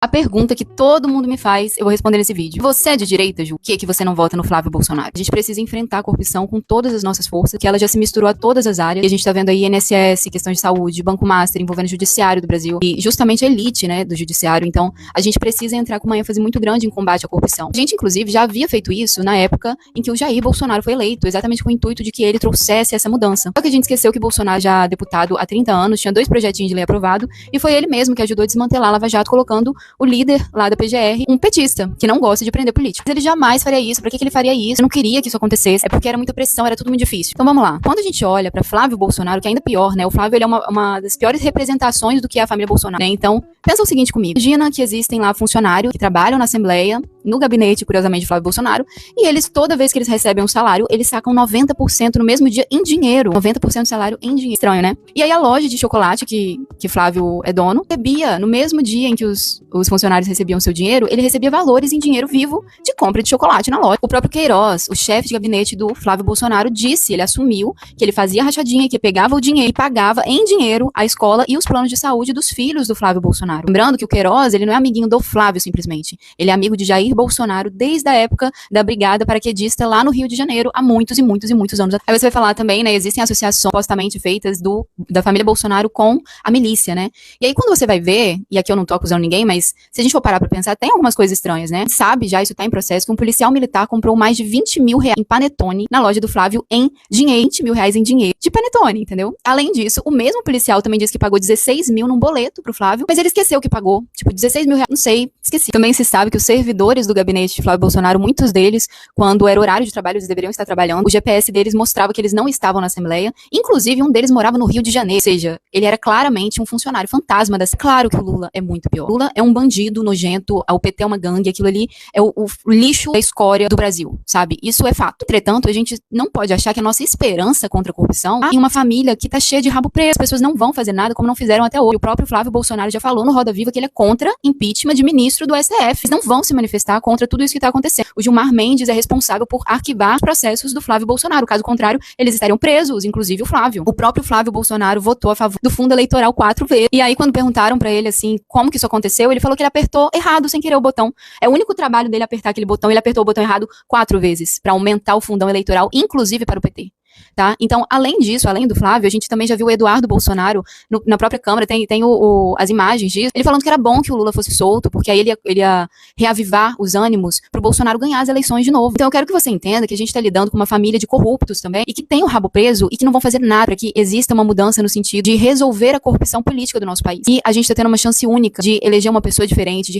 A pergunta que todo mundo me faz, eu vou responder nesse vídeo. Você é de direita, Ju? Por que você não vota no Flávio Bolsonaro? A gente precisa enfrentar a corrupção com todas as nossas forças, que ela já se misturou a todas as áreas. E a gente tá vendo aí INSS, questão de saúde, Banco Master, envolvendo o judiciário do Brasil. E justamente a elite, né, do judiciário. Então, a gente precisa entrar com uma ênfase muito grande em combate à corrupção. A gente, inclusive, já havia feito isso na época em que o Jair Bolsonaro foi eleito, exatamente com o intuito de que ele trouxesse essa mudança. Só que a gente esqueceu que Bolsonaro, já deputado há 30 anos, tinha 2 projetinhos de lei aprovado, e foi ele mesmo que ajudou a desmantelar a Lava Jato, colocando o líder lá da PGR, um petista, que não gosta de prender político. Mas ele jamais faria isso. Pra que ele faria isso? Eu não queria que isso acontecesse. É porque era muita pressão, era tudo muito difícil. Então vamos lá. Quando a gente olha pra Flávio Bolsonaro, que é ainda pior, né? O Flávio, ele é uma das piores representações do que é a família Bolsonaro, né? Então, pensa o seguinte comigo. Imagina que existem lá funcionários que trabalham na Assembleia, no gabinete, curiosamente, de Flávio Bolsonaro, e eles, toda vez que eles recebem um salário, eles sacam 90% no mesmo dia em dinheiro. 90% do salário em dinheiro. Estranho, né? E aí a loja de chocolate que Flávio é dono, recebia, no mesmo dia em que os funcionários recebiam seu dinheiro, ele recebia valores em dinheiro vivo de compra de chocolate na loja. O próprio Queiroz, o chefe de gabinete do Flávio Bolsonaro, disse, ele assumiu que ele fazia rachadinha, que pegava o dinheiro e pagava em dinheiro a escola e os planos de saúde dos filhos do Flávio Bolsonaro. Lembrando que o Queiroz, ele não é amiguinho do Flávio, simplesmente. Ele é amigo de Jair Bolsonaro desde a época da Brigada Paraquedista lá no Rio de Janeiro, há muitos e muitos e muitos anos. Aí você vai falar também, né, existem associações supostamente feitas da família Bolsonaro com a milícia, né? E aí quando você vai ver, e aqui eu não tô acusando ninguém, mas se a gente for parar pra pensar, tem algumas coisas estranhas, né? Sabe, já isso tá em processo, que um policial militar comprou mais de 20 mil reais em panetone na loja do Flávio em dinheiro, 20 mil reais em dinheiro de panetone, entendeu? Além disso, o mesmo policial também disse que pagou 16 mil num boleto pro Flávio, mas ele esqueceu que pagou, tipo, 16 mil reais, não sei, esqueci. Também se sabe que os servidores do gabinete de Flávio Bolsonaro, muitos deles, quando era horário de trabalho, eles deveriam estar trabalhando, o GPS deles mostrava que eles não estavam na Assembleia, inclusive um deles morava no Rio de Janeiro, ou seja, ele era claramente um funcionário fantasma da... Claro que o Lula é muito pior. Lula é um bandido nojento, o PT é uma gangue, aquilo ali é o lixo da escória do Brasil, sabe? Isso é fato. Entretanto, a gente não pode achar que a nossa esperança contra a corrupção em uma família que tá cheia de rabo preso. As pessoas não vão fazer nada como não fizeram até hoje. O próprio Flávio Bolsonaro já falou no Roda Viva que ele é contra impeachment de ministro do STF. Eles não vão se manifestar contra tudo isso que tá acontecendo. O Gilmar Mendes é responsável por arquivar os processos do Flávio Bolsonaro. Caso contrário, eles estariam presos, inclusive o Flávio. O próprio Flávio Bolsonaro votou a favor do fundo eleitoral 4 vezes. E aí, quando perguntaram pra ele, assim, como que isso aconteceu, ele falou que ele apertou errado, sem querer o botão. É o único trabalho dele apertar aquele botão, ele apertou o botão errado 4 vezes, pra aumentar o fundão eleitoral, inclusive para o PT. Tá? Então, além disso, além do Flávio, a gente também já viu o Eduardo Bolsonaro na própria Câmara, tem as imagens disso, ele falando que era bom que o Lula fosse solto, porque aí ele ia reavivar os ânimos pro Bolsonaro ganhar as eleições de novo. Então eu quero que você entenda que a gente tá lidando com uma família de corruptos também, e que tem o rabo preso, e que não vão fazer nada para que exista uma mudança no sentido de resolver a corrupção política do nosso país. E a gente tá tendo uma chance única de eleger uma pessoa diferente, de